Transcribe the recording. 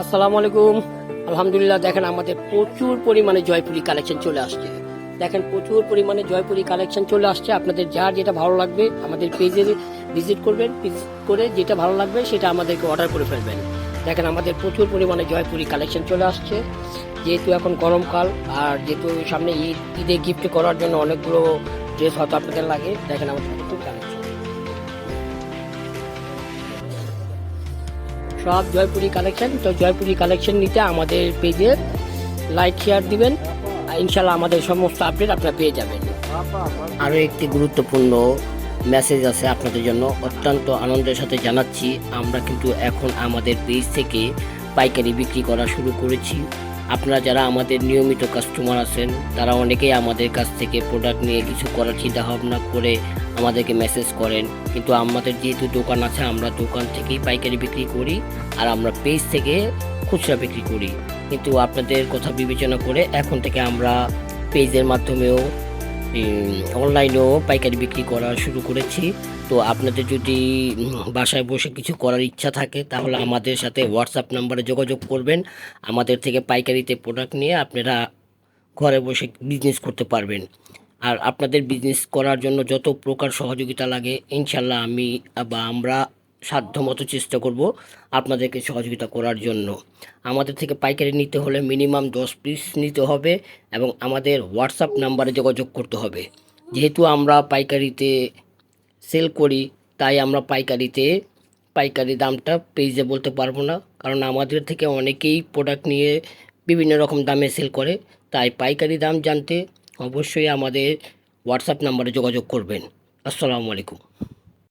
আসসালামু আলাইকুম। আলহামদুলিল্লাহ, দেখেন আমাদের প্রচুর পরিমাণে জয়পুরি কালেকশন চলে আসছে। দেখেন প্রচুর পরিমাণে জয়পুরি কালেকশন চলে আসছে। আপনাদের যার যেটা ভালো লাগবে আমাদের পেজে ভিজিট করবেন, ভিজিট করে যেটা ভালো লাগবে সেটা আমাদেরকে অর্ডার করে ফেলবেন। দেখেন আমাদের প্রচুর পরিমাণে জয়পুরি কালেকশন চলে আসছে। যেহেতু এখন গরমকাল আর যেহেতু সামনে ঈদে গিফট করার জন্য অনেকগুলো ড্রেস হয়তো আপনাদের লাগে। দেখেন আমাদের প্রচুর কালেকশন, সব জয়পুরি কালেকশন। তো জয়পুরি কালেকশন নিতে আমাদের পেজে লাইক শেয়ার দিবেন, ইনশাল্লাহ আমাদের সমস্ত আপডেট আপনারা পেয়ে যাবেন। আরও একটি গুরুত্বপূর্ণ মেসেজ আছে আপনাদের জন্য, অত্যন্ত আনন্দের সাথে জানাচ্ছি আমরা কিন্তু এখন আমাদের পেজ থেকে পাইকারি বিক্রি করা শুরু করেছি। আপনারা যারা আমাদের নিয়মিত কাস্টমার আছেন তারা অনেকেই আমাদের কাছ থেকে প্রোডাক্ট নিয়ে কিছু করার চিন্তা ভাবনা করে আমাদেরকে মেসেজ করেন, কিন্তু আমাদের যেহেতু দোকান আছে আমরা দোকান থেকেই পাইকারি বিক্রি করি আর আমরা পেজ থেকে খুচরা বিক্রি করি। কিন্তু আপনাদের কথা বিবেচনা করে এখন থেকে আমরা পেজের মাধ্যমেও অনলাইনেও পাইকারি বিক্রি করা শুরু করেছি। তো আপনাদের যদি বাসায় বসে কিছু করার ইচ্ছা থাকে তাহলে আমাদের সাথে হোয়াটসঅ্যাপ নাম্বারে যোগাযোগ করবেন। আমাদের থেকে পাইকারিতে প্রোডাক্ট নিয়ে আপনারা ঘরে বসে বিজনেস করতে পারবেন। আর আপনাদের বিজনেস করার জন্য যত প্রকার সহযোগিতা লাগে ইনশাল্লাহ আমি বা আমরা সাধ্যমতো চেষ্টা করব আপনাদেরকে সহযোগিতা করার জন্য। আমাদের থেকে পাইকারি নিতে হলে মিনিমাম 10 পিস নিতে হবে এবং আমাদের হোয়াটসঅ্যাপ নাম্বারে যোগাযোগ করতে হবে। যেহেতু আমরা পাইকারিতে সেল করি তাই আমরা পাইকারি দামটা পেজে বলতে পারবো না, কারণ আমাদের থেকে অনেকেই প্রোডাক্ট নিয়ে বিভিন্ন রকম দামে সেল করে। তাই পাইকারি দাম জানতে অবশ্যই আমাদের হোয়াটসঅ্যাপ নাম্বারে যোগাযোগ করবেন। আসসালামু আলাইকুম।